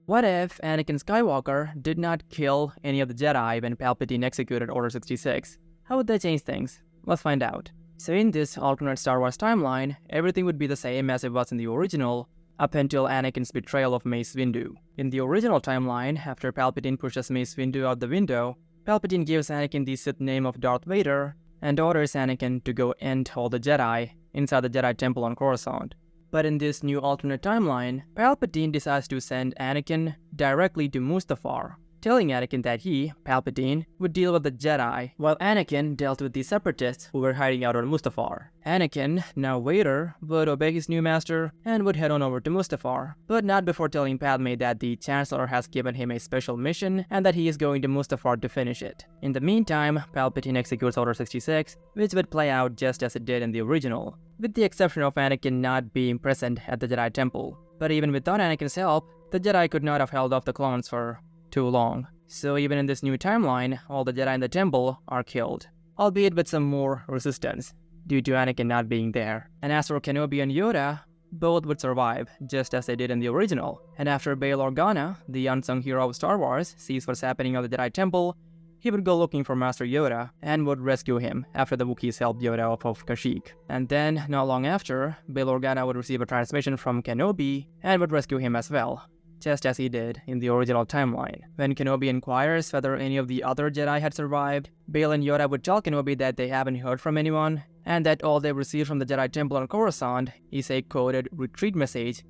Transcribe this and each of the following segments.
What if Anakin Skywalker did not kill any of the Jedi when Palpatine executed Order 66? How would that change things? Let's find out. So in this alternate Star Wars timeline, everything would be the same as it was in the original, up until Anakin's betrayal of Mace Windu. In the original timeline, after Palpatine pushes Mace Windu out the window, Palpatine gives Anakin the Sith name of Darth Vader and orders Anakin to go end all the Jedi inside the Jedi Temple on Coruscant. But in this new alternate timeline, Palpatine decides to send Anakin directly to Mustafar, telling Anakin that he, Palpatine, would deal with the Jedi, while Anakin dealt with the Separatists who were hiding out on Mustafar. Anakin, now Vader, would obey his new master and would head on over to Mustafar, but not before telling Padme that the Chancellor has given him a special mission and that he is going to Mustafar to finish it. In the meantime, Palpatine executes Order 66, which would play out just as it did in the original, with the exception of Anakin not being present at the Jedi Temple. But even without Anakin's help, the Jedi could not have held off the clones for too long. So even in this new timeline, all the Jedi in the temple are killed, albeit with some more resistance, due to Anakin not being there. And as for Kenobi and Yoda, both would survive, just as they did in the original. And after Bail Organa, the unsung hero of Star Wars, sees what's happening at the Jedi Temple, he would go looking for Master Yoda and would rescue him after the Wookiees helped Yoda off of Kashyyyk. And then, not long after, Bail Organa would receive a transmission from Kenobi and would rescue him as well, just as he did in the original timeline. When Kenobi inquires whether any of the other Jedi had survived, Bail and Yoda would tell Kenobi that they haven't heard from anyone, and that all they received from the Jedi Temple on Coruscant is a coded retreat message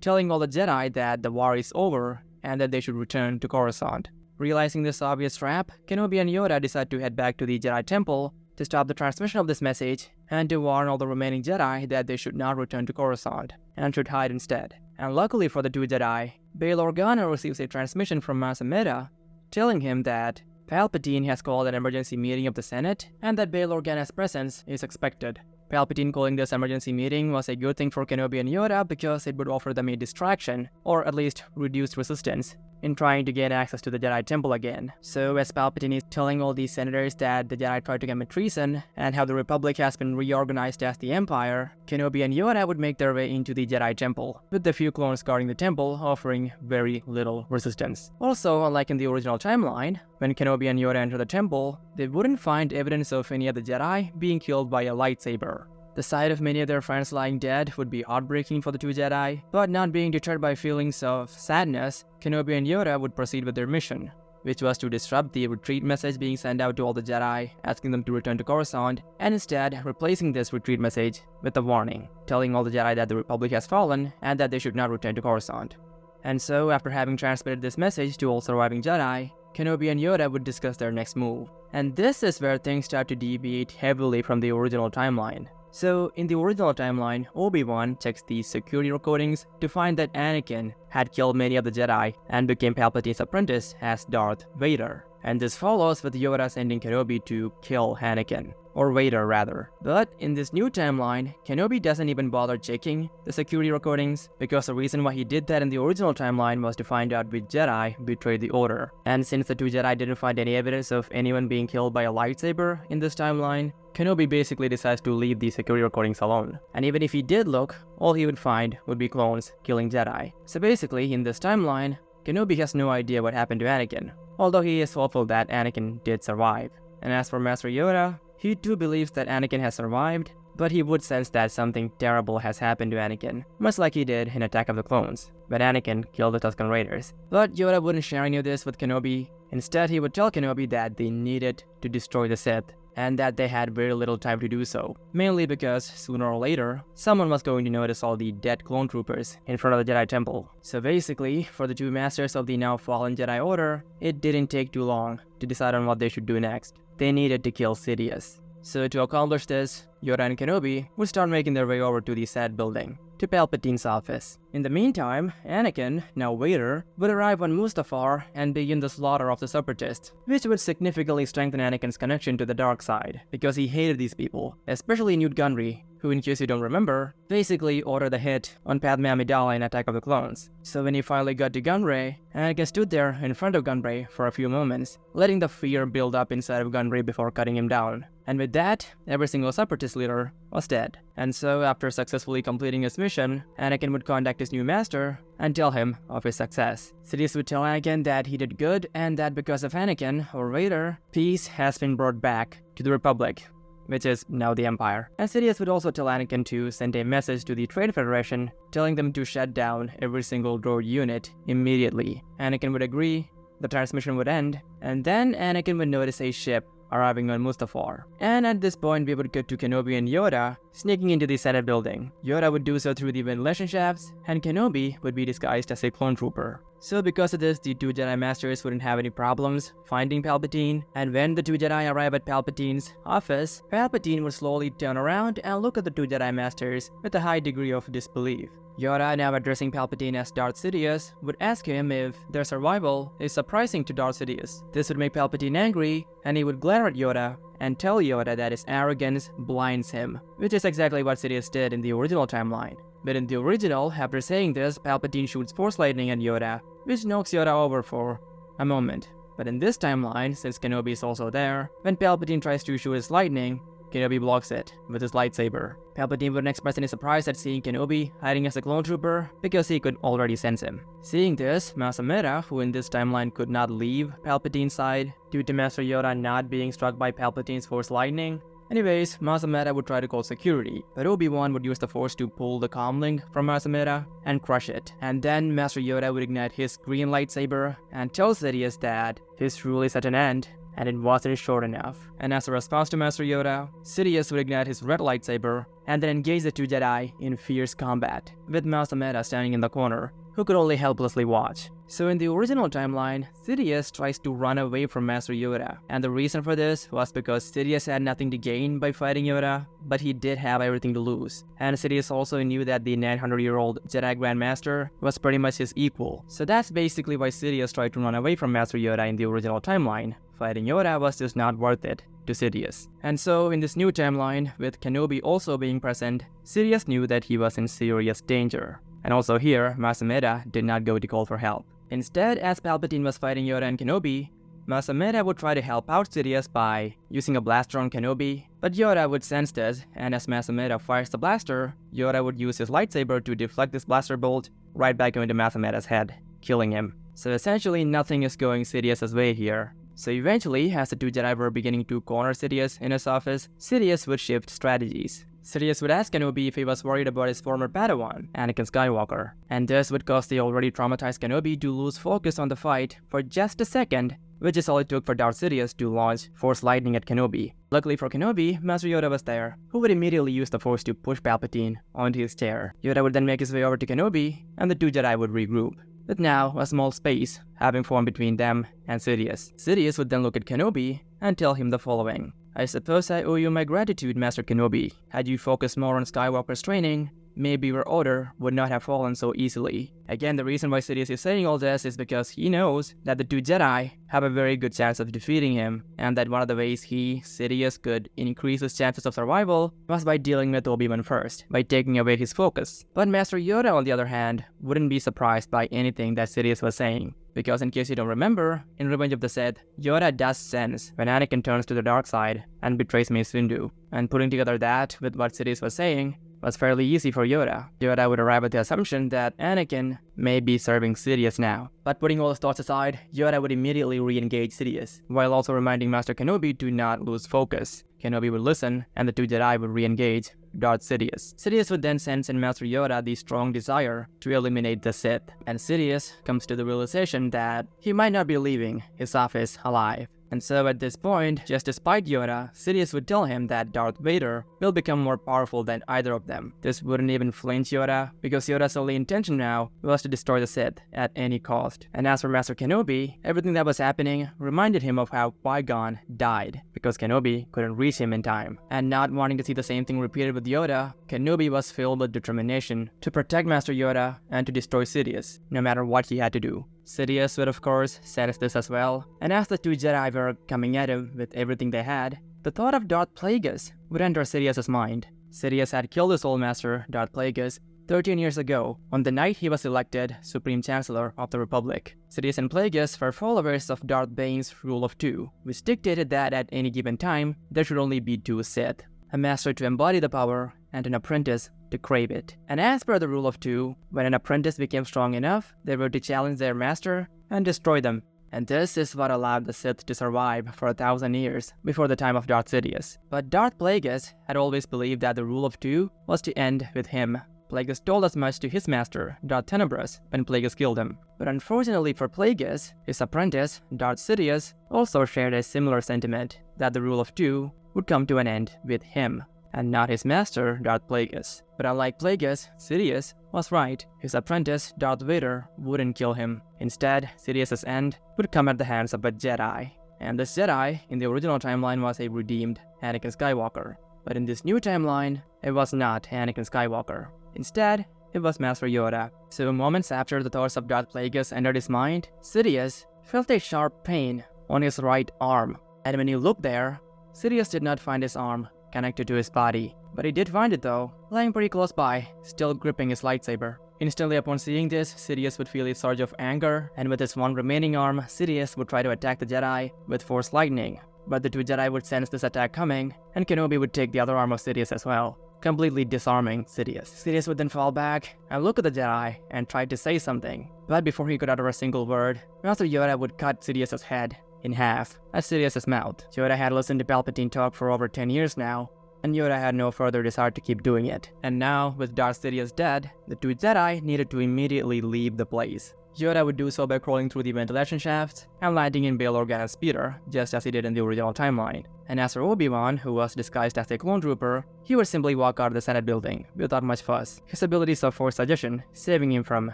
telling all the Jedi that the war is over and that they should return to Coruscant. Realizing this obvious trap, Kenobi and Yoda decide to head back to the Jedi Temple to stop the transmission of this message and to warn all the remaining Jedi that they should not return to Coruscant and should hide instead. And luckily for the two Jedi, Bail Organa receives a transmission from Mas Amedda telling him that Palpatine has called an emergency meeting of the Senate and that Bail Organa's presence is expected. Palpatine calling this emergency meeting was a good thing for Kenobi and Yoda because it would offer them a distraction, or at least reduced resistance, in trying to gain access to the Jedi Temple again. So as Palpatine is telling all these senators that the Jedi tried to commit treason and how the Republic has been reorganized as the Empire, Kenobi and Yoda would make their way into the Jedi Temple, with the few clones guarding the temple offering very little resistance. Also, unlike in the original timeline, when Kenobi and Yoda enter the temple, they wouldn't find evidence of any of the Jedi being killed by a lightsaber. The sight of many of their friends lying dead would be heartbreaking for the two Jedi, but not being deterred by feelings of sadness, Kenobi and Yoda would proceed with their mission, which was to disrupt the retreat message being sent out to all the Jedi, asking them to return to Coruscant, and instead replacing this retreat message with a warning, telling all the Jedi that the Republic has fallen and that they should not return to Coruscant. And so, after having transmitted this message to all surviving Jedi, Kenobi and Yoda would discuss their next move. And this is where things start to deviate heavily from the original timeline. So, in the original timeline, Obi-Wan checks the security recordings to find that Anakin had killed many of the Jedi and became Palpatine's apprentice as Darth Vader. And this follows with Yoda sending Kenobi to kill Anakin, or Vader rather. But in this new timeline, Kenobi doesn't even bother checking the security recordings because the reason why he did that in the original timeline was to find out which Jedi betrayed the Order. And since the two Jedi didn't find any evidence of anyone being killed by a lightsaber in this timeline, Kenobi basically decides to leave the security recordings alone. And even if he did look, all he would find would be clones killing Jedi. So basically, in this timeline, Kenobi has no idea what happened to Anakin, although he is hopeful that Anakin did survive. And as for Master Yoda, he too believes that Anakin has survived, but he would sense that something terrible has happened to Anakin, much like he did in Attack of the Clones, when Anakin killed the Tusken Raiders. But Yoda wouldn't share any of this with Kenobi. Instead, he would tell Kenobi that they needed to destroy the Sith, and that they had very little time to do so, mainly because sooner or later, someone was going to notice all the dead clone troopers in front of the Jedi Temple. So basically, for the two masters of the now fallen Jedi Order, it didn't take too long to decide on what they should do next. They needed to kill Sidious. So to accomplish this, Yoda and Kenobi would start making their way over to the Senate building, to Palpatine's office. In the meantime, Anakin, now Vader, would arrive on Mustafar and begin the slaughter of the Separatists, which would significantly strengthen Anakin's connection to the dark side, because he hated these people, especially Newt Gunray, who, in case you don't remember, basically ordered the hit on Padme Amidala in Attack of the Clones. So when he finally got to Gunray, Anakin stood there in front of Gunray for a few moments, letting the fear build up inside of Gunray before cutting him down. And with that, every single Separatist leader was dead. And so, after successfully completing his mission, Anakin would contact his new master and tell him of his success. Sidious would tell Anakin that he did good and that because of Anakin, or Vader, peace has been brought back to the Republic, which is now the Empire. And Sidious would also tell Anakin to send a message to the Trade Federation telling them to shut down every single droid unit immediately. Anakin would agree, the transmission would end, and then Anakin would notice a ship arriving on Mustafar. And at this point, we would cut to Kenobi and Yoda sneaking into the Senate building. Yoda would do so through the ventilation shafts, and Kenobi would be disguised as a clone trooper. So because of this, the two Jedi Masters wouldn't have any problems finding Palpatine, and when the two Jedi arrive at Palpatine's office, Palpatine would slowly turn around and look at the two Jedi Masters with a high degree of disbelief. Yoda, now addressing Palpatine as Darth Sidious, would ask him if their survival is surprising to Darth Sidious. This would make Palpatine angry, and he would glare at Yoda and tell Yoda that his arrogance blinds him, which is exactly what Sidious did in the original timeline. But in the original, after saying this, Palpatine shoots Force Lightning at Yoda, which knocks Yoda over for a moment. But in this timeline, since Kenobi is also there, when Palpatine tries to shoot his lightning, Kenobi blocks it with his lightsaber. Palpatine wouldn't express any surprise at seeing Kenobi hiding as a clone trooper because he could already sense him. Seeing this, Mas Amedda, who in this timeline could not leave Palpatine's side due to Master Yoda not being struck by Palpatine's Force Lightning. Anyways, Mas Amedda would try to call security, but Obi-Wan would use the Force to pull the comlink from Mas Amedda and crush it. And then Master Yoda would ignite his green lightsaber and tell Sidious that his rule is at an end, and it wasn't short enough. And as a response to Master Yoda, Sidious would ignite his red lightsaber and then engage the two Jedi in fierce combat, with Mas Amedda standing in the corner, who could only helplessly watch. So in the original timeline, Sidious tries to run away from Master Yoda, and the reason for this was because Sidious had nothing to gain by fighting Yoda, but he did have everything to lose. And Sidious also knew that the 900-year-old Jedi Grandmaster was pretty much his equal. So that's basically why Sidious tried to run away from Master Yoda in the original timeline. Fighting Yoda was just not worth it to Sidious. And so in this new timeline, with Kenobi also being present, Sidious knew that he was in serious danger. And also here, Mas Amedda did not go to call for help. Instead, as Palpatine was fighting Yoda and Kenobi, Mas Amedda would try to help out Sidious by using a blaster on Kenobi, but Yoda would sense this, and as Mas Amedda fires the blaster, Yoda would use his lightsaber to deflect this blaster bolt right back into Mas Amedda's head, killing him. So essentially nothing is going Sidious's way here. So eventually, as the two Jedi were beginning to corner Sidious in his office, Sidious would shift strategies. Sidious would ask Kenobi if he was worried about his former Padawan, Anakin Skywalker, and this would cause the already traumatized Kenobi to lose focus on the fight for just a second, which is all it took for Darth Sidious to launch Force Lightning at Kenobi. Luckily for Kenobi, Master Yoda was there, who would immediately use the Force to push Palpatine onto his chair. Yoda would then make his way over to Kenobi, and the two Jedi would regroup, with now a small space having formed between them and Sidious. Sidious would then look at Kenobi and tell him the following: "I suppose I owe you my gratitude, Master Kenobi. Had you focused more on Skywalker's training, maybe your order would not have fallen so easily." Again, the reason why Sidious is saying all this is because he knows that the two Jedi have a very good chance of defeating him, and that one of the ways he, Sidious, could increase his chances of survival was by dealing with Obi-Wan first, by taking away his focus. But Master Yoda, on the other hand, wouldn't be surprised by anything that Sidious was saying. Because in case you don't remember, in Revenge of the Sith, Yoda does sense when Anakin turns to the dark side and betrays Mace Windu. And putting together that with what Sidious was saying was fairly easy for Yoda. Yoda would arrive at the assumption that Anakin may be serving Sidious now. But putting all his thoughts aside, Yoda would immediately re-engage Sidious, while also reminding Master Kenobi to not lose focus. Kenobi would listen, and the two Jedi would re-engage Darth Sidious. Sidious would then sense in Master Yoda the strong desire to eliminate the Sith, and Sidious comes to the realization that he might not be leaving his office alive. And so at this point, just despite Yoda, Sidious would tell him that Darth Vader will become more powerful than either of them. This wouldn't even flinch Yoda, because Yoda's only intention now was to destroy the Sith at any cost. And as for Master Kenobi, everything that was happening reminded him of how Qui-Gon died, because Kenobi couldn't reach him in time. And not wanting to see the same thing repeated with Yoda, Kenobi was filled with determination to protect Master Yoda and to destroy Sidious, no matter what he had to do. Sidious would of course sense this as well, and as the two Jedi were coming at him with everything they had, the thought of Darth Plagueis would enter Sidious's mind. Sidious had killed his old master, Darth Plagueis, 13 years ago, on the night he was elected Supreme Chancellor of the Republic. Sidious and Plagueis were followers of Darth Bane's Rule of Two, which dictated that at any given time, there should only be two Sith, a master to embody the power and an apprentice to crave it. And as per the rule of two, when an apprentice became strong enough, they were to challenge their master and destroy them. And this is what allowed the Sith to survive for 1,000 years before the time of Darth Sidious. But Darth Plagueis had always believed that the rule of two was to end with him. Plagueis told as much to his master, Darth Tenebrous, when Plagueis killed him. But unfortunately for Plagueis, his apprentice, Darth Sidious, also shared a similar sentiment that the rule of two would come to an end with him, and not his master, Darth Plagueis. But unlike Plagueis, Sidious was right. His apprentice, Darth Vader, wouldn't kill him. Instead, Sidious's end would come at the hands of a Jedi. And this Jedi, in the original timeline, was a redeemed Anakin Skywalker. But in this new timeline, it was not Anakin Skywalker. Instead, it was Master Yoda. So moments after the thoughts of Darth Plagueis entered his mind, Sidious felt a sharp pain on his right arm. And when he looked there, Sidious did not find his arm connected to his body. But he did find it though, lying pretty close by, still gripping his lightsaber. Instantly upon seeing this, Sidious would feel a surge of anger, and with his one remaining arm, Sidious would try to attack the Jedi with Force Lightning. But the two Jedi would sense this attack coming, and Kenobi would take the other arm of Sidious as well, completely disarming Sidious. Sidious would then fall back and look at the Jedi and try to say something. But before he could utter a single word, Master Yoda would cut Sidious's head in half at Sidious's mouth. Yoda had listened to Palpatine talk for over 10 years now, and Yoda had no further desire to keep doing it. And now, with Darth Sidious dead, the two Jedi needed to immediately leave the place. Yoda would do so by crawling through the ventilation shafts and landing in Bail Organa's speeder, just as he did in the original timeline. And as for Obi-Wan, who was disguised as a clone trooper, he would simply walk out of the Senate building without much fuss, his abilities of Force suggestion saving him from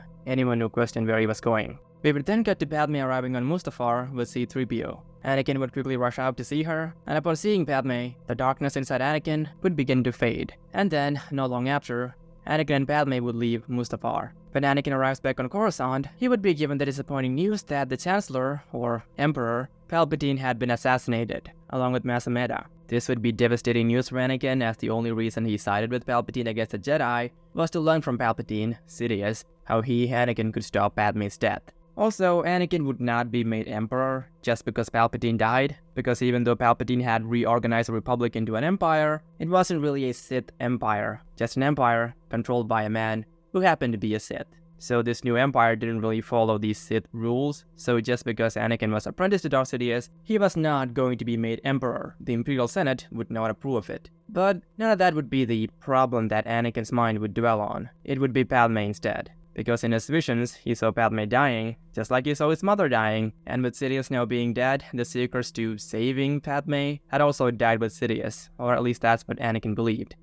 anyone who questioned where he was going. We would then cut to Padme arriving on Mustafar with C-3PO. Anakin would quickly rush out to see her, and upon seeing Padme, the darkness inside Anakin would begin to fade. And then, not long after, Anakin and Padme would leave Mustafar. When Anakin arrives back on Coruscant, he would be given the disappointing news that the Chancellor, or Emperor, Palpatine had been assassinated, along with Mas Amedda. This would be devastating news for Anakin, as the only reason he sided with Palpatine against the Jedi was to learn from Palpatine, Sidious, how he, Anakin, could stop Padme's death. Also, Anakin would not be made Emperor just because Palpatine died, because even though Palpatine had reorganized the Republic into an empire, it wasn't really a Sith empire, just an empire controlled by a man who happened to be a Sith. So this new empire didn't really follow these Sith rules, so just because Anakin was apprenticed to Darth Sidious, he was not going to be made Emperor. The Imperial Senate would not approve of it. But none of that would be the problem that Anakin's mind would dwell on. It would be Padme instead. Because in his visions, he saw Padme dying, just like he saw his mother dying, and with Sidious now being dead, the secrets to saving Padme had also died with Sidious, or at least that's what Anakin believed.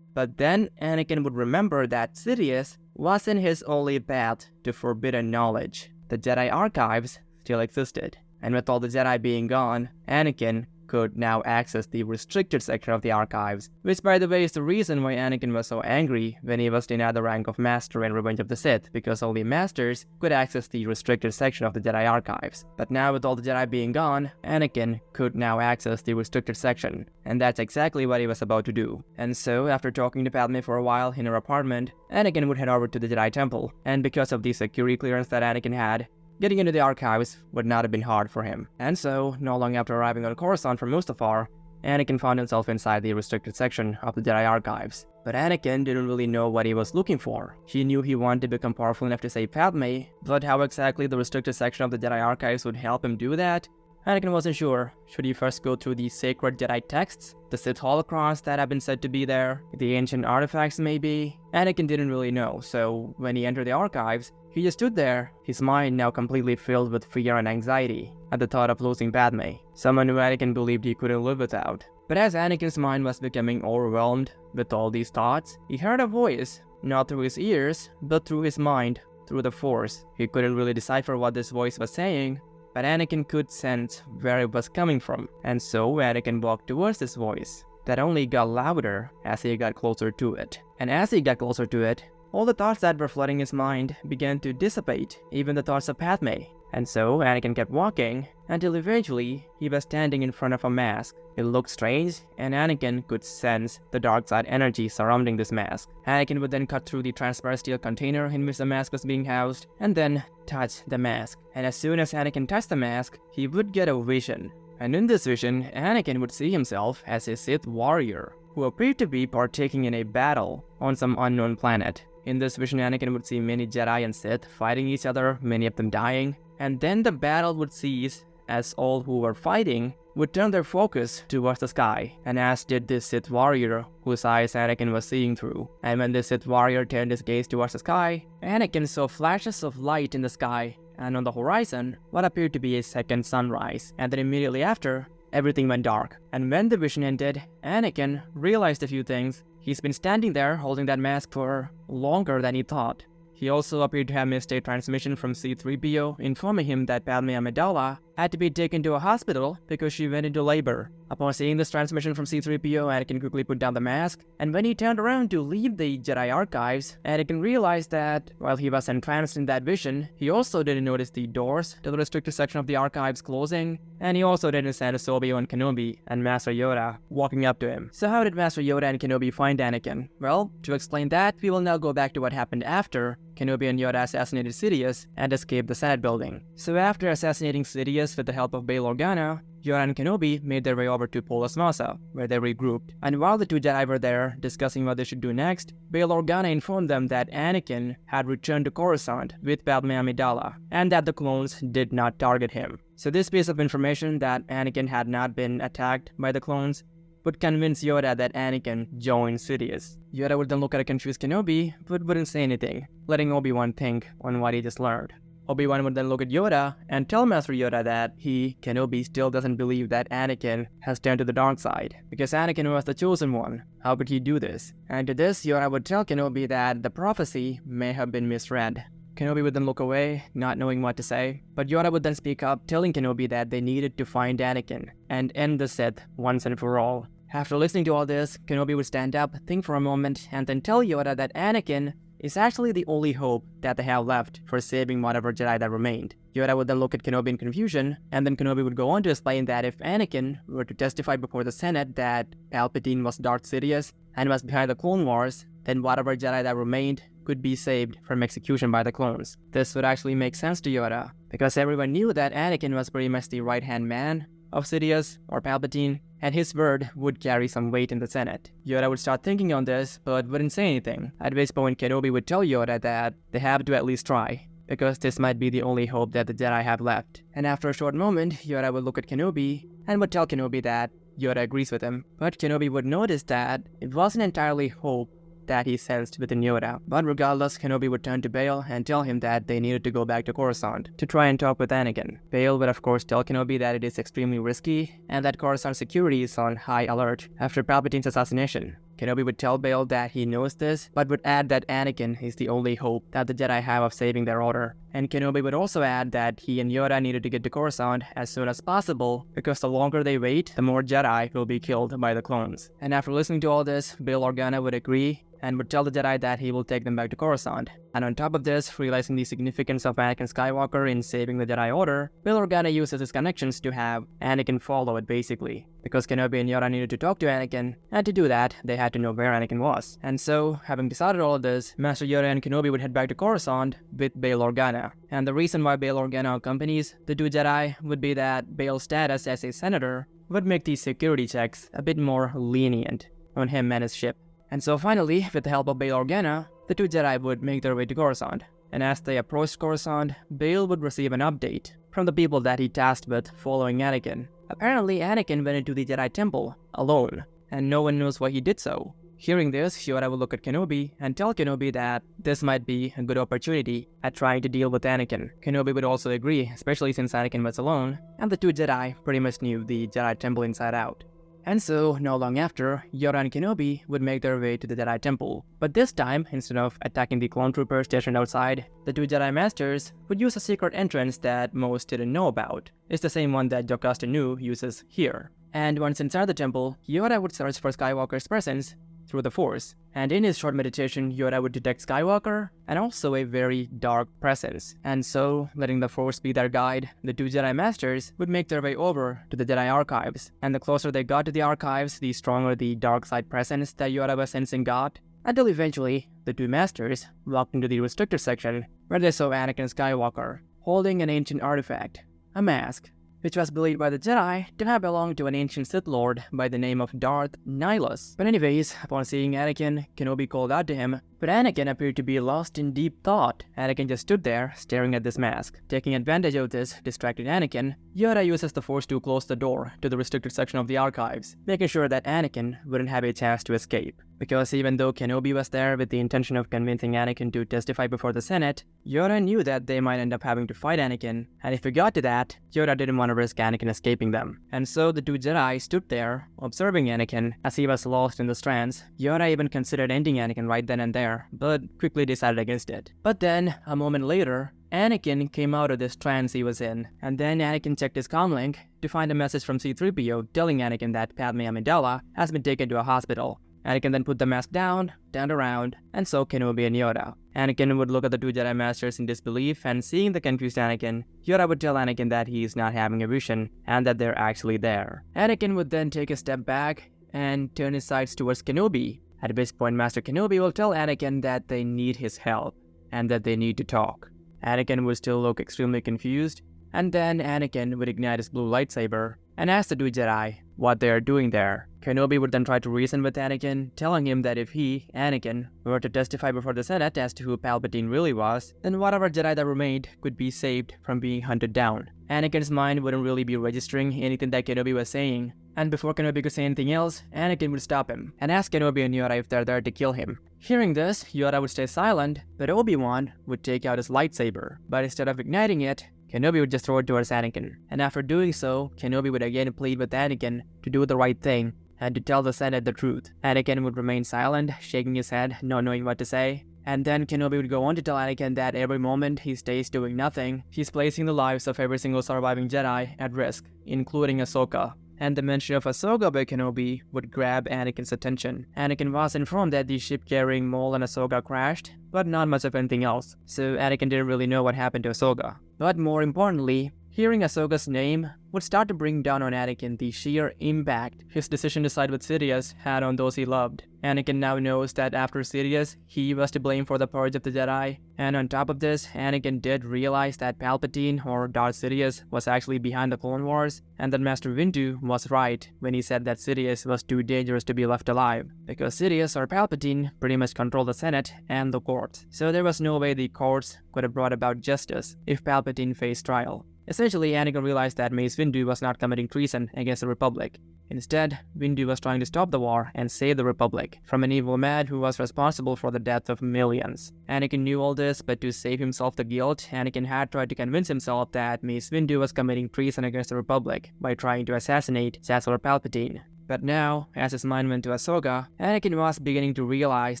But then Anakin would remember that Sidious wasn't his only path to forbidden knowledge. The Jedi archives still existed, and with all the Jedi being gone, Anakin could now access the restricted section of the archives, which by the way is the reason why Anakin was so angry when he was denied the rank of Master in Revenge of the Sith, because only Masters could access the restricted section of the Jedi archives. But now with all the Jedi being gone, Anakin could now access the restricted section, and that's exactly what he was about to do. And so, after talking to Padme for a while in her apartment, Anakin would head over to the Jedi Temple, and because of the security clearance that Anakin had, getting into the archives would not have been hard for him. And so, not long after arriving on Coruscant from Mustafar, Anakin found himself inside the restricted section of the Jedi archives. But Anakin didn't really know what he was looking for. He knew he wanted to become powerful enough to save Padme, but how exactly the restricted section of the Jedi archives would help him do that, Anakin wasn't sure. Should he first go through the sacred Jedi texts, the Sith holocrons that have been said to be there, the ancient artifacts maybe? Anakin didn't really know, so when he entered the archives, he just stood there, his mind now completely filled with fear and anxiety at the thought of losing Padme, someone who Anakin believed he couldn't live without. But as Anakin's mind was becoming overwhelmed with all these thoughts, he heard a voice, not through his ears, but through his mind, through the Force. He couldn't really decipher what this voice was saying, but Anakin could sense where it was coming from, and so Anakin walked towards this voice, that only got louder as he got closer to it. And as he got closer to it, all the thoughts that were flooding his mind began to dissipate, even the thoughts of Padme. And so Anakin kept walking, until eventually he was standing in front of a mask. It looked strange, and Anakin could sense the dark side energy surrounding this mask. Anakin would then cut through the transparent steel container in which the mask was being housed, and then touch the mask. And as soon as Anakin touched the mask, he would get a vision. And in this vision, Anakin would see himself as a Sith warrior, who appeared to be partaking in a battle on some unknown planet. In this vision, Anakin would see many Jedi and Sith fighting each other, many of them dying, and then the battle would cease as all who were fighting would turn their focus towards the sky, and as did this Sith warrior whose eyes Anakin was seeing through. And when this Sith warrior turned his gaze towards the sky, Anakin saw flashes of light in the sky, and on the horizon, what appeared to be a second sunrise. And then immediately after, everything went dark. And when the vision ended, Anakin realized a few things. He's been standing there holding that mask for longer than he thought. He also appeared to have missed a transmission from C-3PO informing him that Padme Amidala had to be taken to a hospital because she went into labor. Upon seeing this transmission from C-3PO, Anakin quickly put down the mask, and when he turned around to leave the Jedi archives, Anakin realized that while he was entranced in that vision, he also didn't notice the doors to the restricted section of the archives closing, and he also didn't sense Obi-Wan Kenobi and Master Yoda walking up to him. So how did Master Yoda and Kenobi find Anakin? Well, to explain that, we will now go back to what happened after Kenobi and Yoda assassinated Sidious and escaped the Senate building. So after assassinating Sidious with the help of Bail Organa, Yoda and Kenobi made their way over to Polis Massa, where they regrouped. And while the two Jedi were there discussing what they should do next, Bail Organa informed them that Anakin had returned to Coruscant with Padme Amidala, and that the clones did not target him. So this piece of information that Anakin had not been attacked by the clones would convince Yoda that Anakin joined Sidious. Yoda would then look at a confused Kenobi, but wouldn't say anything, letting Obi-Wan think on what he just learned. Obi-Wan would then look at Yoda and tell Master Yoda that he, Kenobi, still doesn't believe that Anakin has turned to the dark side, because Anakin was the chosen one. How could he do this? And to this, Yoda would tell Kenobi that the prophecy may have been misread. Kenobi would then look away, not knowing what to say, but Yoda would then speak up, telling Kenobi that they needed to find Anakin and end the Sith once and for all. After listening to all this, Kenobi would stand up, think for a moment, and then tell Yoda that Anakin is actually the only hope that they have left for saving whatever Jedi that remained. Yoda would then look at Kenobi in confusion, and then Kenobi would go on to explain that if Anakin were to testify before the Senate that Palpatine was Darth Sidious and was behind the Clone Wars, then whatever Jedi that remained could be saved from execution by the clones. This would actually make sense to Yoda, because everyone knew that Anakin was pretty much the right-hand man of Sidious or Palpatine, and his word would carry some weight in the Senate. Yoda would start thinking on this, but wouldn't say anything, at which point Kenobi would tell Yoda that they have to at least try, because this might be the only hope that the Jedi have left. And after a short moment, Yoda would look at Kenobi and would tell Kenobi that Yoda agrees with him, but Kenobi would notice that it wasn't entirely hope that he sensed within Yoda. But regardless, Kenobi would turn to Bail and tell him that they needed to go back to Coruscant to try and talk with Anakin. Bail would of course tell Kenobi that it is extremely risky and that Coruscant security is on high alert after Palpatine's assassination. Kenobi would tell Bail that he knows this, but would add that Anakin is the only hope that the Jedi have of saving their order. And Kenobi would also add that he and Yoda needed to get to Coruscant as soon as possible, because the longer they wait, the more Jedi will be killed by the clones. And after listening to all this, Bail Organa would agree and would tell the Jedi that he will take them back to Coruscant. And on top of this, realizing the significance of Anakin Skywalker in saving the Jedi Order, Bail Organa uses his connections to have Anakin follow it basically, because Kenobi and Yoda needed to talk to Anakin, and to do that, they had to know where Anakin was. And so, having decided all of this, Master Yoda and Kenobi would head back to Coruscant with Bail Organa. And the reason why Bail Organa accompanies the two Jedi would be that Bail's status as a senator would make these security checks a bit more lenient on him and his ship. And so finally, with the help of Bail Organa, the two Jedi would make their way to Coruscant. And as they approached Coruscant, Bail would receive an update from the people that he tasked with following Anakin. Apparently, Anakin went into the Jedi Temple alone, and no one knows why he did so. Hearing this, Yoda would look at Kenobi and tell Kenobi that this might be a good opportunity at trying to deal with Anakin. Kenobi would also agree, especially since Anakin was alone, and the two Jedi pretty much knew the Jedi Temple inside out. And so, not long after, Yoda and Kenobi would make their way to the Jedi Temple. But this time, instead of attacking the clone troopers stationed outside, the two Jedi Masters would use a secret entrance that most didn't know about. It's the same one that Jocasta Nu uses here. And once inside the temple, Yoda would search for Skywalker's presence through the Force. And in his short meditation, Yoda would detect Skywalker and also a very dark presence. And so, letting the Force be their guide, the two Jedi Masters would make their way over to the Jedi Archives. And the closer they got to the archives, the stronger the dark side presence that Yoda was sensing got, until eventually, the two Masters walked into the restricted section where they saw Anakin Skywalker holding an ancient artifact, a mask. which was believed by the Jedi to have belonged to an ancient Sith Lord by the name of Darth Nihilus. But anyways, upon seeing Anakin, Kenobi called out to him, but Anakin appeared to be lost in deep thought. Anakin just stood there, staring at this mask. Taking advantage of this distracted Anakin, Yoda uses the Force to close the door to the restricted section of the archives, making sure that Anakin wouldn't have a chance to escape. Because even though Kenobi was there with the intention of convincing Anakin to testify before the Senate, Yoda knew that they might end up having to fight Anakin, and if it got to that, Yoda didn't want to risk Anakin escaping them. And so the two Jedi stood there, observing Anakin as he was lost in the strands. Yoda even considered ending Anakin right then and there, but quickly decided against it. But then, a moment later, Anakin came out of this trance he was in, and then Anakin checked his comlink to find a message from C-3PO telling Anakin that Padme Amidala has been taken to a hospital. Anakin then put the mask down, turned around, and saw Kenobi and Yoda. Anakin would look at the two Jedi Masters in disbelief, and seeing the confused Anakin, Yoda would tell Anakin that he is not having a vision, and that they're actually there. Anakin would then take a step back and turn his sights towards Kenobi, at which point Master Kenobi will tell Anakin that they need his help, and that they need to talk. Anakin would still look extremely confused, and then Anakin would ignite his blue lightsaber and ask the two Jedi what they are doing there. Kenobi would then try to reason with Anakin, telling him that if he, Anakin, were to testify before the Senate as to who Palpatine really was, then whatever Jedi that remained could be saved from being hunted down. Anakin's mind wouldn't really be registering anything that Kenobi was saying, and before Kenobi could say anything else, Anakin would stop him and ask Kenobi and Yoda if they're there to kill him. Hearing this, Yoda would stay silent, but Obi-Wan would take out his lightsaber, but instead of igniting it, Kenobi would just throw it towards Anakin. And after doing so, Kenobi would again plead with Anakin to do the right thing and to tell the Senate the truth. Anakin would remain silent, shaking his head, not knowing what to say. And then Kenobi would go on to tell Anakin that every moment he stays doing nothing, he's placing the lives of every single surviving Jedi at risk, including Ahsoka. And the mention of Ahsoka by Kenobi would grab Anakin's attention. Anakin was informed that the ship carrying Maul and Ahsoka crashed, but not much of anything else, so Anakin didn't really know what happened to Ahsoka. But more importantly, hearing Ahsoka's name would start to bring down on Anakin the sheer impact his decision to side with Sidious had on those he loved. Anakin now knows that after Sidious, he was to blame for the purge of the Jedi, and on top of this, Anakin did realize that Palpatine, or Darth Sidious, was actually behind the Clone Wars, and that Master Windu was right when he said that Sidious was too dangerous to be left alive, because Sidious or Palpatine pretty much controlled the Senate and the courts, so there was no way the courts could have brought about justice if Palpatine faced trial. Essentially, Anakin realized that Mace Windu was not committing treason against the Republic. Instead, Windu was trying to stop the war and save the Republic from an evil man who was responsible for the death of millions. Anakin knew all this, but to save himself the guilt, Anakin had tried to convince himself that Mace Windu was committing treason against the Republic by trying to assassinate Chancellor Palpatine. But now, as his mind went to Ahsoka, Anakin was beginning to realize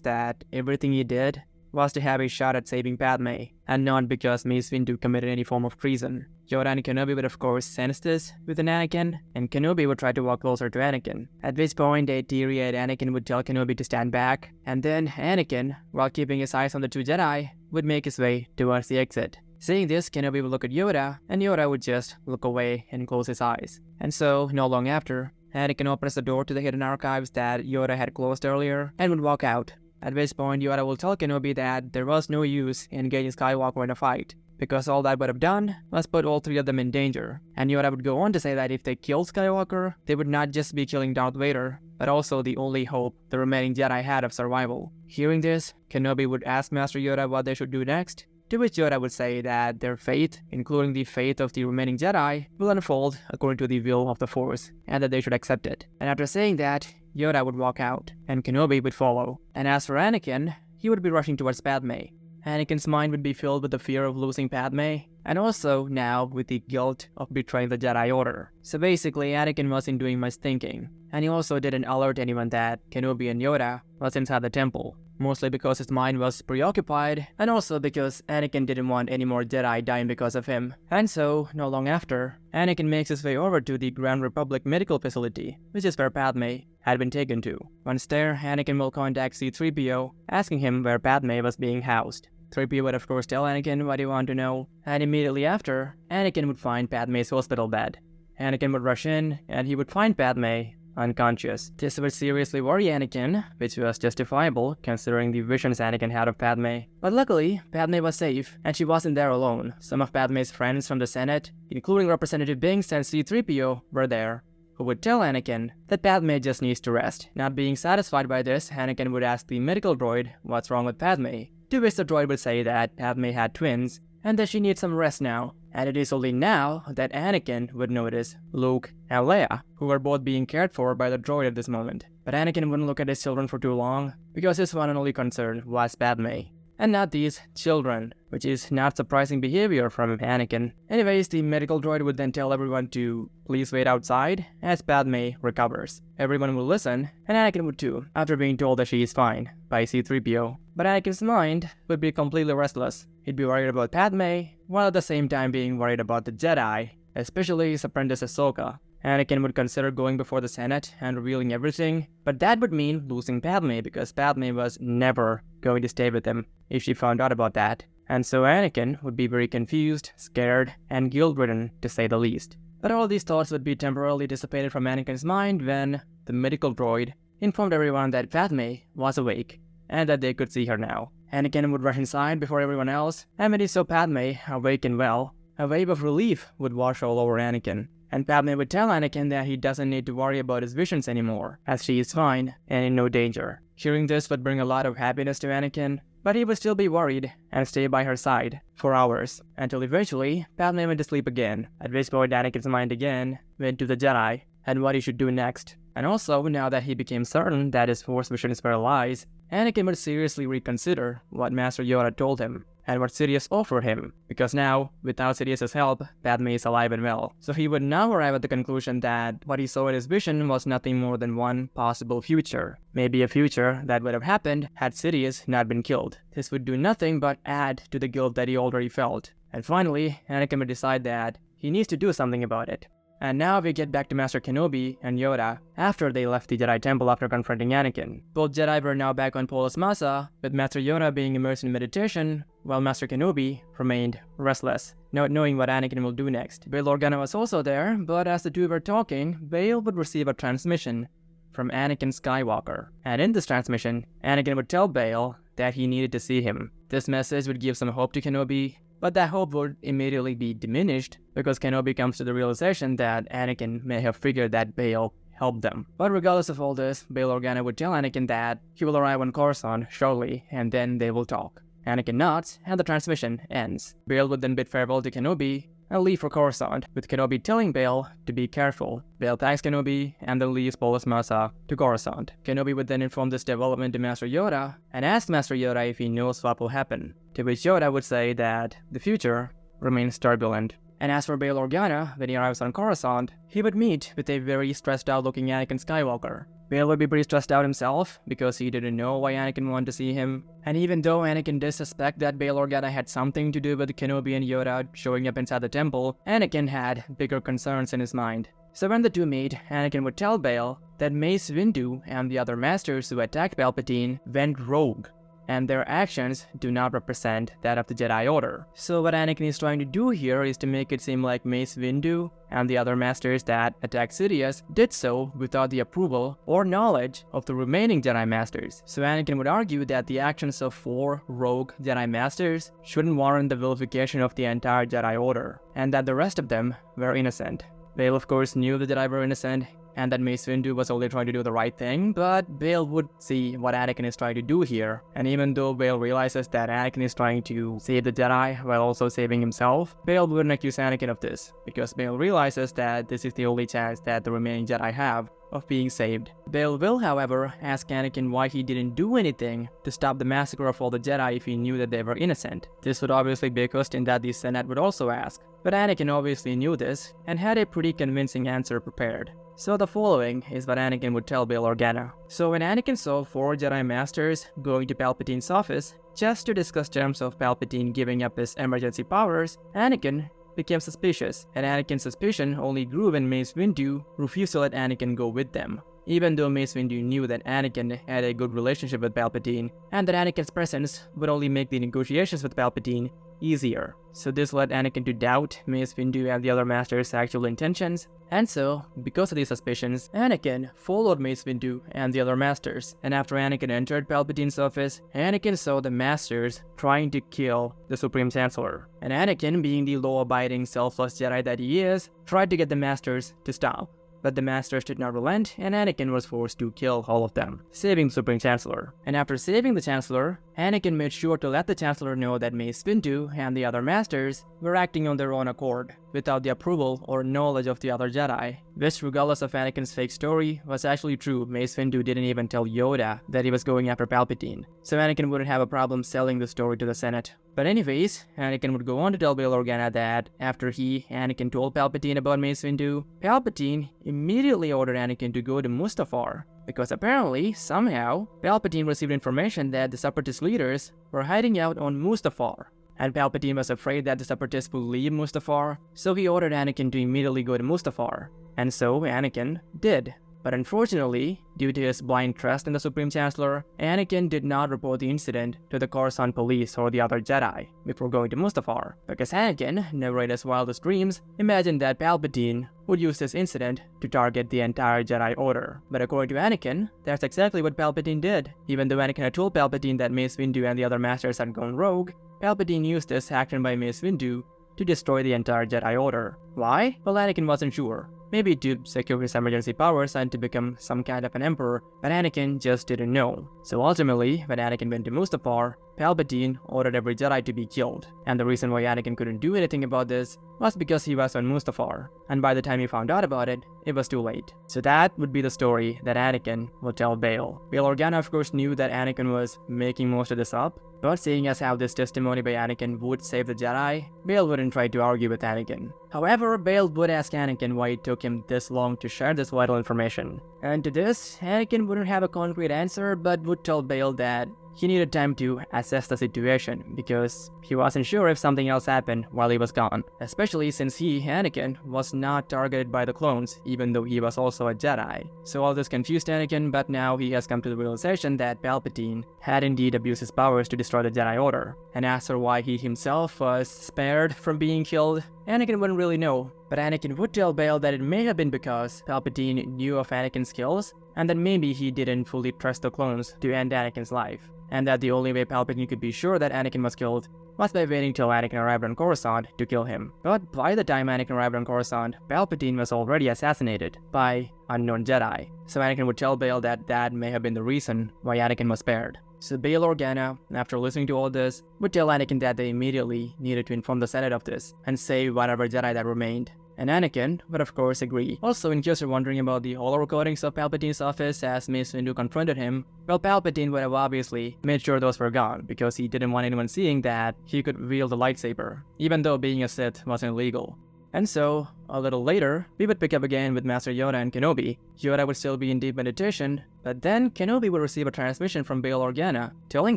that everything he did was to have a shot at saving Padme, and not because Mace Windu committed any form of treason. Yoda and Kenobi would of course sense this within Anakin, and Kenobi would try to walk closer to Anakin, at which point a teary-eyed Anakin would tell Kenobi to stand back, and then Anakin, while keeping his eyes on the two Jedi, would make his way towards the exit. Seeing this, Kenobi would look at Yoda, and Yoda would just look away and close his eyes. And so, not long after, Anakin opens the door to the hidden archives that Yoda had closed earlier, and would walk out. At which point, Yoda will tell Kenobi that there was no use in engaging Skywalker in a fight, because all that would have done was put all three of them in danger. And Yoda would go on to say that if they killed Skywalker, they would not just be killing Darth Vader, but also the only hope the remaining Jedi had of survival. Hearing this, Kenobi would ask Master Yoda what they should do next, to which Yoda would say that their fate, including the fate of the remaining Jedi, will unfold according to the will of the Force, and that they should accept it. And after saying that, Yoda would walk out, and Kenobi would follow. And as for Anakin, he would be rushing towards Padme. Anakin's mind would be filled with the fear of losing Padme, and also now with the guilt of betraying the Jedi Order. So basically, Anakin wasn't doing much thinking, and he also didn't alert anyone that Kenobi and Yoda was inside the temple, mostly because his mind was preoccupied, and also because Anakin didn't want any more Jedi dying because of him. And so, not long after, Anakin makes his way over to the Grand Republic medical facility, which is where Padme had been taken to. Once there, Anakin will contact C-3PO, asking him where Padme was being housed. 3PO would of course tell Anakin what he wanted to know, and immediately after, Anakin would find Padme's hospital bed. Anakin would rush in, and he would find Padme unconscious. This would seriously worry Anakin, which was justifiable considering the visions Anakin had of Padme. But luckily, Padme was safe, and she wasn't there alone. Some of Padme's friends from the Senate, including Representative Binks and C-3PO, were there, who would tell Anakin that Padme just needs to rest. Not being satisfied by this, Anakin would ask the medical droid what's wrong with Padme, to which the droid would say that Padme had twins, and that she needs some rest now. And it is only now that Anakin would notice Luke and Leia, who were both being cared for by the droid at this moment. But Anakin wouldn't look at his children for too long, because his one and only concern was Padme, and not these children, which is not surprising behavior from Anakin. Anyways, the medical droid would then tell everyone to please wait outside as Padme recovers. Everyone would listen, and Anakin would too, after being told that she is fine by C-3PO. But Anakin's mind would be completely restless. He'd be worried about Padme, while at the same time being worried about the Jedi, especially his apprentice Ahsoka. Anakin would consider going before the Senate and revealing everything, but that would mean losing Padme because Padme was never going to stay with him if she found out about that. And so Anakin would be very confused, scared, and guilt-ridden to say the least. But all these thoughts would be temporarily dissipated from Anakin's mind when the medical droid informed everyone that Padme was awake and that they could see her now. Anakin would rush inside before everyone else, and when he saw Padme awake and well, a wave of relief would wash all over Anakin. And Padme would tell Anakin that he doesn't need to worry about his visions anymore, as she is fine and in no danger. Hearing this would bring a lot of happiness to Anakin, but he would still be worried and stay by her side for hours, until eventually Padme went to sleep again, at which point Anakin's mind again went to the Jedi and what he should do next. And also, now that he became certain that his Force visions were lies, Anakin would seriously reconsider what Master Yoda told him and what Sidious offered him, because now, without Sidious's help, Padme is alive and well. So he would now arrive at the conclusion that what he saw in his vision was nothing more than one possible future. Maybe a future that would have happened had Sidious not been killed. This would do nothing but add to the guilt that he already felt. And finally, Anakin would decide that he needs to do something about it. And now we get back to Master Kenobi and Yoda after they left the Jedi Temple after confronting Anakin. Both Jedi were now back on Polis Massa, with Master Yoda being immersed in meditation, while Master Kenobi remained restless, not knowing what Anakin will do next. Bail Organa was also there, but as the two were talking, Bail would receive a transmission from Anakin Skywalker. And in this transmission, Anakin would tell Bail that he needed to see him. This message would give some hope to Kenobi, but that hope would immediately be diminished because Kenobi comes to the realization that Anakin may have figured that Bail helped them. But regardless of all this, Bail Organa would tell Anakin that he will arrive on Coruscant shortly and then they will talk. Anakin nods and the transmission ends. Bail would then bid farewell to Kenobi and leave for Coruscant, with Kenobi telling Bail to be careful. Bail thanks Kenobi and then leaves Polis Massa to Coruscant. Kenobi would then inform this development to Master Yoda and ask Master Yoda if he knows what will happen, to which Yoda would say that the future remains turbulent. And as for Bail Organa, when he arrives on Coruscant, he would meet with a very stressed out looking Anakin Skywalker. Bail would be pretty stressed out himself, because he didn't know why Anakin wanted to see him. And even though Anakin did suspect that Bail Organa had something to do with Kenobi and Yoda showing up inside the temple, Anakin had bigger concerns in his mind. So when the two meet, Anakin would tell Bail that Mace Windu and the other masters who attacked Palpatine went rogue, and their actions do not represent that of the Jedi Order. So what Anakin is trying to do here is to make it seem like Mace Windu and the other masters that attacked Sidious did so without the approval or knowledge of the remaining Jedi Masters. So Anakin would argue that the actions of 4 rogue Jedi Masters shouldn't warrant the vilification of the entire Jedi Order, and that the rest of them were innocent. Bail of course knew the Jedi were innocent, and that Mace Windu was only trying to do the right thing, but Bail would see what Anakin is trying to do here. And even though Bail realizes that Anakin is trying to save the Jedi while also saving himself, Bail wouldn't accuse Anakin of this, because Bail realizes that this is the only chance that the remaining Jedi have of being saved. Bail will, however, ask Anakin why he didn't do anything to stop the massacre of all the Jedi if he knew that they were innocent. This would obviously be a question that the Senate would also ask, but Anakin obviously knew this and had a pretty convincing answer prepared. So the following is what Anakin would tell Bail Organa. So when Anakin saw 4 Jedi Masters going to Palpatine's office just to discuss terms of Palpatine giving up his emergency powers, Anakin became suspicious, and Anakin's suspicion only grew when Mace Windu refused to let Anakin go with them. Even though Mace Windu knew that Anakin had a good relationship with Palpatine, and that Anakin's presence would only make the negotiations with Palpatine easier. So this led Anakin to doubt Mace Windu and the other Masters' actual intentions. And so, because of these suspicions, Anakin followed Mace Windu and the other Masters. And after Anakin entered Palpatine's office, Anakin saw the Masters trying to kill the Supreme Chancellor. And Anakin, being the law-abiding, selfless Jedi that he is, tried to get the Masters to stop. But the Masters did not relent, and Anakin was forced to kill all of them, saving the Supreme Chancellor. And after saving the Chancellor, Anakin made sure to let the Chancellor know that Mace Windu and the other Masters were acting on their own accord, without the approval or knowledge of the other Jedi. Which, regardless of Anakin's fake story, was actually true. Mace Windu didn't even tell Yoda that he was going after Palpatine, so Anakin wouldn't have a problem selling the story to the Senate. But anyways, Anakin would go on to tell Bail Organa that after Anakin told Palpatine about Mace Windu, Palpatine immediately ordered Anakin to go to Mustafar, because apparently, somehow, Palpatine received information that the Separatist leaders were hiding out on Mustafar. And Palpatine was afraid that the Separatists would leave Mustafar, so he ordered Anakin to immediately go to Mustafar. And so Anakin did. But unfortunately, due to his blind trust in the Supreme Chancellor, Anakin did not report the incident to the Coruscant police or the other Jedi before going to Mustafar, because Anakin, never in his wildest dreams, imagined that Palpatine would use this incident to target the entire Jedi Order. But according to Anakin, that's exactly what Palpatine did. Even though Anakin had told Palpatine that Mace Windu and the other Masters had gone rogue, Palpatine used this action by Mace Windu to destroy the entire Jedi Order. Why? Well, Anakin wasn't sure. Maybe to secure his emergency powers and to become some kind of an emperor, but Anakin just didn't know. So ultimately, when Anakin went to Mustafar, Palpatine ordered every Jedi to be killed. And the reason why Anakin couldn't do anything about this was because he was on Mustafar, and by the time he found out about it, it was too late. So that would be the story that Anakin would tell Bail. Bail Organa of course knew that Anakin was making most of this up, but seeing as how this testimony by Anakin would save the Jedi, Bail wouldn't try to argue with Anakin. However, Bail would ask Anakin why it took him this long to share this vital information. And to this, Anakin wouldn't have a concrete answer, but would tell Bail that he needed time to assess the situation because he wasn't sure if something else happened while he was gone, especially since he, Anakin, was not targeted by the clones even though he was also a Jedi. So all this confused Anakin, but now he has come to the realization that Palpatine had indeed abused his powers to destroy the Jedi Order. And as for why he himself was spared from being killed, Anakin wouldn't really know, but Anakin would tell Bail that it may have been because Palpatine knew of Anakin's skills, and that maybe he didn't fully trust the clones to end Anakin's life, and that the only way Palpatine could be sure that Anakin was killed was by waiting till Anakin arrived on Coruscant to kill him. But by the time Anakin arrived on Coruscant, Palpatine was already assassinated by unknown Jedi, so Anakin would tell Bail that that may have been the reason why Anakin was spared. So Bail Organa, after listening to all this, would tell Anakin that they immediately needed to inform the Senate of this and save whatever Jedi that remained. And Anakin would of course agree. Also, in case you're wondering about the holo recordings of Palpatine's office as Mace Windu confronted him, well, Palpatine would have obviously made sure those were gone because he didn't want anyone seeing that he could wield a lightsaber, even though being a Sith wasn't illegal. And so, a little later, we would pick up again with Master Yoda and Kenobi. Yoda would still be in deep meditation, but then Kenobi would receive a transmission from Bail Organa, telling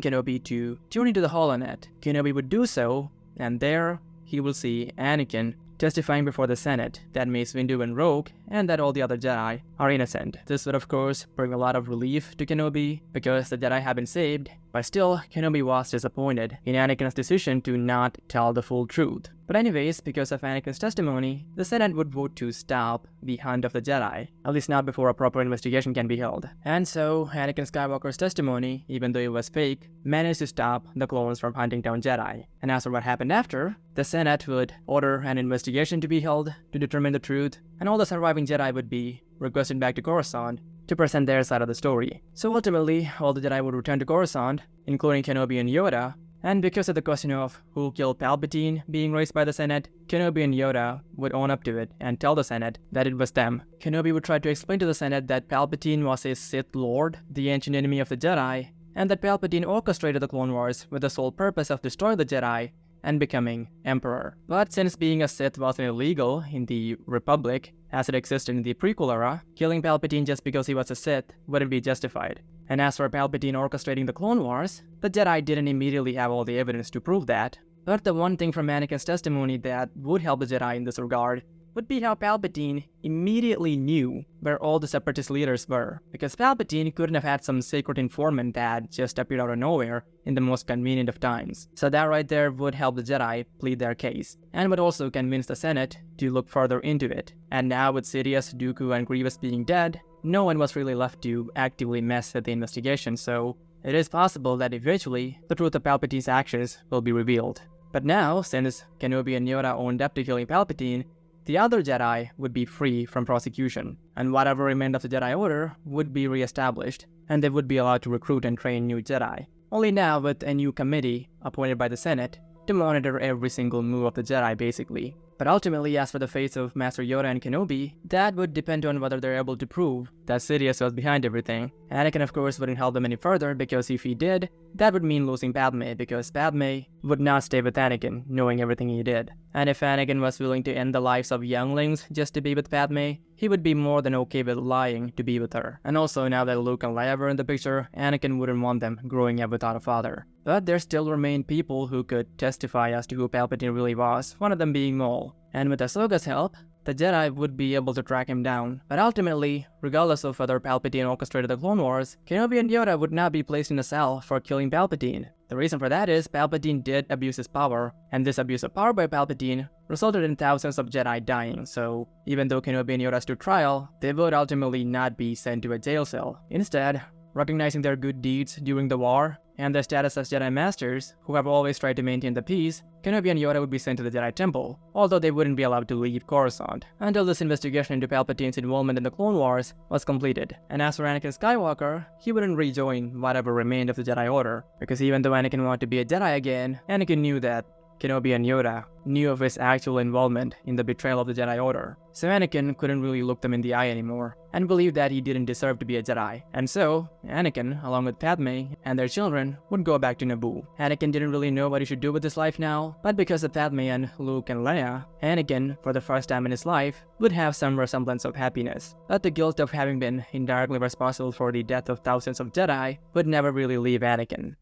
Kenobi to tune into the holonet. Kenobi would do so, and there he will see Anakin testifying before the Senate that Mace Windu went rogue and that all the other Jedi are innocent. This would of course bring a lot of relief to Kenobi because the Jedi have been saved, but still Kenobi was disappointed in Anakin's decision to not tell the full truth. But anyways, because of Anakin's testimony, the Senate would vote to stop the hunt of the Jedi, at least not before a proper investigation can be held. And so, Anakin Skywalker's testimony, even though it was fake, managed to stop the clones from hunting down Jedi. And as for what happened after, the Senate would order an investigation to be held to determine the truth, and all the surviving Jedi would be requested back to Coruscant to present their side of the story. So ultimately, all the Jedi would return to Coruscant, including Kenobi and Yoda, and because of the question of who killed Palpatine being raised by the Senate, Kenobi and Yoda would own up to it and tell the Senate that it was them. Kenobi would try to explain to the Senate that Palpatine was a Sith Lord, the ancient enemy of the Jedi, and that Palpatine orchestrated the Clone Wars with the sole purpose of destroying the Jedi and becoming Emperor. But since being a Sith wasn't illegal in the Republic, as it existed in the prequel era, killing Palpatine just because he was a Sith wouldn't be justified. And as for Palpatine orchestrating the Clone Wars, the Jedi didn't immediately have all the evidence to prove that. But the one thing from Anakin's testimony that would help the Jedi in this regard would be how Palpatine immediately knew where all the Separatist leaders were, because Palpatine couldn't have had some secret informant that just appeared out of nowhere in the most convenient of times. So that right there would help the Jedi plead their case, and would also convince the Senate to look further into it. And now with Sidious, Dooku, and Grievous being dead, no one was really left to actively mess with the investigation, so it is possible that eventually the truth of Palpatine's actions will be revealed. But now, since Kenobi and Yoda owned up to killing Palpatine, the other Jedi would be free from prosecution, and whatever remained of the Jedi Order would be re-established, and they would be allowed to recruit and train new Jedi. Only now with a new committee appointed by the Senate to monitor every single move of the Jedi, basically. But ultimately, as for the fate of Master Yoda and Kenobi, that would depend on whether they're able to prove that Sidious was behind everything. Anakin, of course, wouldn't help them any further, because if he did, that would mean losing Padme, because Padme would not stay with Anakin, knowing everything he did. And if Anakin was willing to end the lives of younglings just to be with Padme, he would be more than okay with lying to be with her. And also, now that Luke and Leia were in the picture, Anakin wouldn't want them growing up without a father. But there still remained people who could testify as to who Palpatine really was, one of them being Maul. And with Ahsoka's help, the Jedi would be able to track him down. But ultimately, regardless of whether Palpatine orchestrated the Clone Wars, Kenobi and Yoda would not be placed in a cell for killing Palpatine. The reason for that is Palpatine did abuse his power, and this abuse of power by Palpatine resulted in thousands of Jedi dying, so even though Kenobi and Yoda stood trial, they would ultimately not be sent to a jail cell. Instead, recognizing their good deeds during the war, and their status as Jedi Masters, who have always tried to maintain the peace, Kenobi and Yoda would be sent to the Jedi Temple, although they wouldn't be allowed to leave Coruscant, until this investigation into Palpatine's involvement in the Clone Wars was completed. And as for Anakin Skywalker, he wouldn't rejoin whatever remained of the Jedi Order, because even though Anakin wanted to be a Jedi again, Anakin knew that Kenobi and Yoda knew of his actual involvement in the betrayal of the Jedi Order, so Anakin couldn't really look them in the eye anymore, and believed that he didn't deserve to be a Jedi. And so, Anakin, along with Padme and their children, would go back to Naboo. Anakin didn't really know what he should do with his life now, but because of Padme and Luke and Leia, Anakin, for the first time in his life, would have some resemblance of happiness. But the guilt of having been indirectly responsible for the death of thousands of Jedi would never really leave Anakin.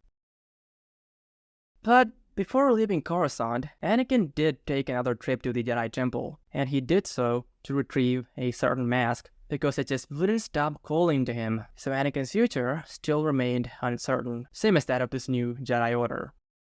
But before leaving Coruscant, Anakin did take another trip to the Jedi Temple, and he did so to retrieve a certain mask, because it just wouldn't stop calling to him, so Anakin's future still remained uncertain, same as that of this new Jedi Order.